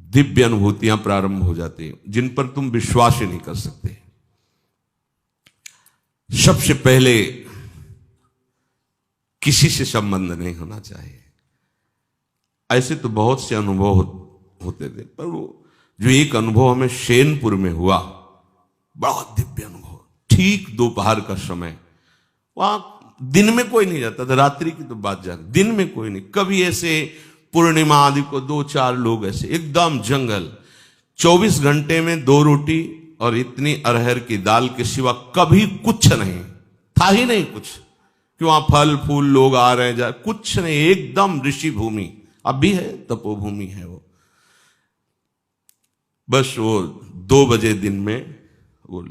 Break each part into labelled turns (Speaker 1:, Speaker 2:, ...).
Speaker 1: दिव्य अनुभूतियां प्रारंभ हो जाती हैं जिन पर तुम विश्वास ही नहीं कर सकते। सबसे पहले किसी से संबंध नहीं होना चाहिए। ऐसे तो बहुत से अनुभव होते थे, पर वो जो एक अनुभव हमें शेनपुर में हुआ, बड़ा दिव्य अनुभव। ठीक दोपहर का समय, वहां दिन में कोई नहीं जाता था, रात्रि की तो बात जान, दिन में कोई नहीं। कभी ऐसे पूर्णिमा आदि को 2-4 लोग ऐसे, एकदम जंगल, 24 घंटे में 2 रोटी और इतनी अरहर की दाल के सिवा कभी कुछ नहीं था, ही नहीं कुछ कि वहां फल फूल लोग आ रहे जा, कुछ नहीं, एकदम ऋषि भूमि। अब भी है, तपोभूमि है वो। बस वो 2 बजे दिन में वो,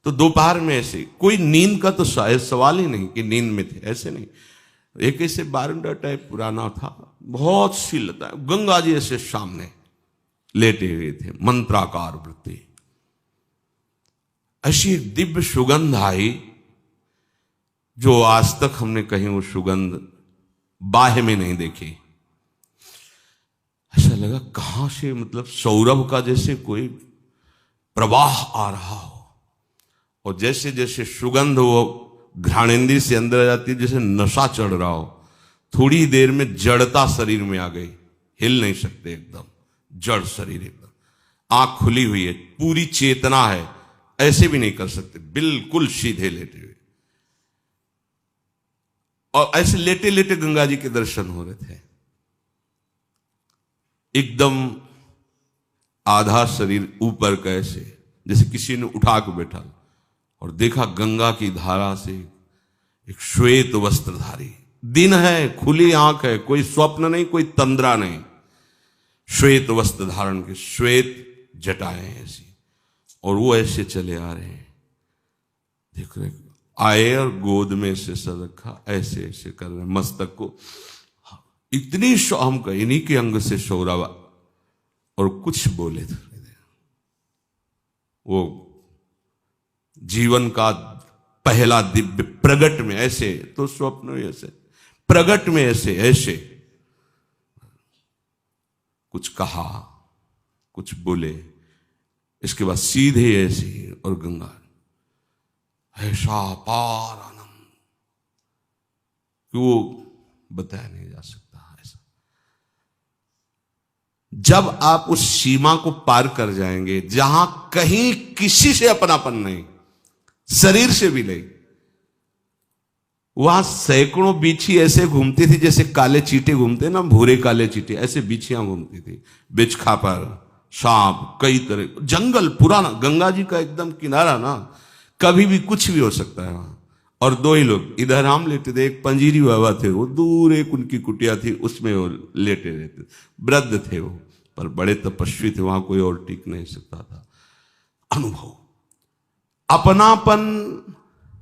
Speaker 1: तो दोपहर में ऐसे कोई नींद का तो शायद सवाल ही नहीं कि नींद में थे, ऐसे नहीं। एक ऐसे बारंडा टाइप पुराना था, बहुत सी लता, गंगा जी ऐसे सामने लेटे हुए थे, मंत्राकार वृत्ति। ऐसी एक दिव्य सुगंध आई जो आज तक हमने कहीं वो सुगंध बाह्य में नहीं देखी। ऐसा लगा कहां से, मतलब सौरभ का जैसे कोई प्रवाह आ रहा हो, और जैसे जैसे सुगंध वो घ्राणेंद्रिय से अंदर आ जाती है, जैसे नशा चढ़ रहा हो। थोड़ी देर में जड़ता शरीर में आ गई, हिल नहीं सकते, एकदम जड़ शरीर, एकदम आंख खुली हुई है, पूरी चेतना है, ऐसे भी नहीं कर सकते, बिल्कुल सीधे लेटे हुए। और ऐसे लेटे लेटे गंगा जी के दर्शन हो रहे थे। एकदम आधा शरीर ऊपर का, ऐसे जैसे किसी ने उठा के बैठा, और देखा गंगा की धारा से एक श्वेत वस्त्रधारी, दिन है, खुली आंख है, कोई स्वप्न नहीं, कोई तंद्रा नहीं, श्वेत वस्त्र धारण के, श्वेत जटाएं ऐसी, और वो ऐसे चले आ रहे हैं। देख रहे, आए और गोद में से सर रखा, ऐसे ऐसे कर रहे, मस्तक को इतनी हम का इन्हीं के अंग से शौरावा, और कुछ बोले थे वो जीवन का पहला दिव्य प्रगट में, ऐसे तो स्वप्न में ऐसे, प्रगट में ऐसे ऐसे कुछ कहा, कुछ बोले, इसके बाद सीधे ऐसे, और गंगा ऐसा पार आनंद कि वो बताया नहीं जा सकता। ऐसा जब आप उस सीमा को पार कर जाएंगे जहां कहीं किसी से अपनापन नहीं, शरीर से भी नहीं, वहां सैकड़ों बिच्छी ऐसे घूमती थी जैसे काले चींटे घूमते ना, भूरे काले चींटे, ऐसे बिच्छियां घूमती थी, बिच्छखा पर सांप, कई तरह, जंगल पुराना, गंगा जी का एकदम किनारा ना, कभी भी कुछ भी हो सकता है वहां। और 2 ही लोग, इधर हम लेटे थे, एक पंजीरी बाबा थे, वो दूर एक उनकी कुटिया थी, उसमें वो लेटे रहते, वृद्ध थे वो, पर बड़े तपस्वी थे, वहां कोई और टिक नहीं सकता था। अनुभव, अपनापन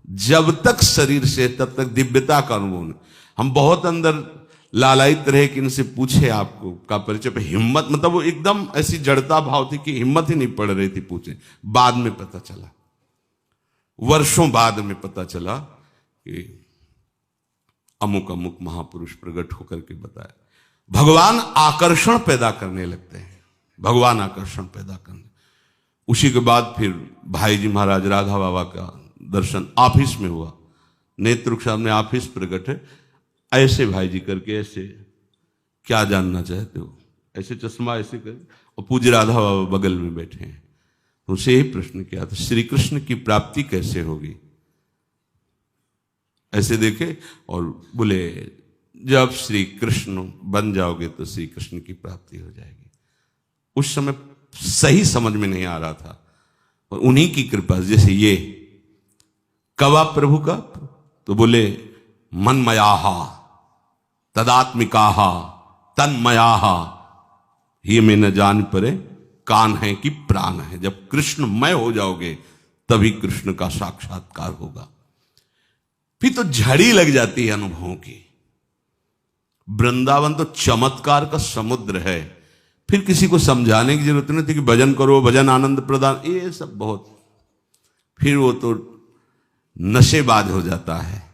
Speaker 1: जब तक शरीर से, तब तक दिव्यता का अनुभव नहीं। हम बहुत अंदर लालायित रहे कि इनसे पूछे आपको का परिचय पे, हिम्मत, मतलब वो एकदम ऐसी जड़ता भाव थी कि हिम्मत ही नहीं पड़ रही थी पूछे। बाद में पता चला, वर्षों बाद में पता चला कि अमुक अमुक महापुरुष प्रकट होकर के बताया। भगवान आकर्षण पैदा करने लगते हैं, भगवान आकर्षण पैदा करने। उसी के बाद फिर भाई जी महाराज राधा बाबा का दर्शन ऑफिस में हुआ, नेत्र सामने ऑफिस प्रकट है, ऐसे भाई जी करके, ऐसे क्या जानना चाहते हो, ऐसे चश्मा ऐसे कर, और पूज्य राधा बाबा बगल में बैठे हैं। तो उसे यही प्रश्न किया था, श्री कृष्ण की प्राप्ति कैसे होगी? ऐसे देखे और बोले, जब श्री कृष्ण बन जाओगे तो श्री कृष्ण की प्राप्ति हो जाएगी। उस समय सही समझ में नहीं आ रहा था, और उन्हीं की कृपा, जैसे ये कवा प्रभु का, तो बोले मनमयाहा तदात्मिकाहा तन्मयाहा, ये में न जान परे कान है कि प्राण है। जब कृष्णमय हो जाओगे तभी कृष्ण का साक्षात्कार होगा। फिर तो झड़ी लग जाती है अनुभवों की। वृंदावन तो चमत्कार का समुद्र है, फिर किसी को समझाने की जरूरत नहीं थी कि भजन करो, भजन आनंद प्रदान, ये सब बहुत, फिर वो तो नशेबाज हो जाता है।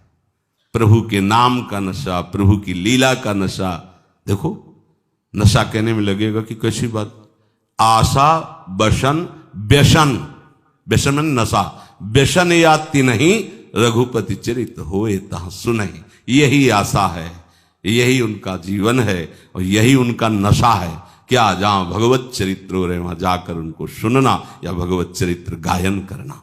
Speaker 1: प्रभु के नाम का नशा, प्रभु की लीला का नशा। देखो, नशा कहने में लगेगा कि कैसी बात, आशा बसन व्यसन, व्यसन में नशा, व्यसन या तिन्हीं रघुपति चरित होए तहाँ सुनहि। यही आशा है, यही उनका जीवन है और यही उनका नशा है। क्या जहां भगवत चरित्र हो रहे वहां जाकर उनको सुनना या भगवत चरित्र गायन करना।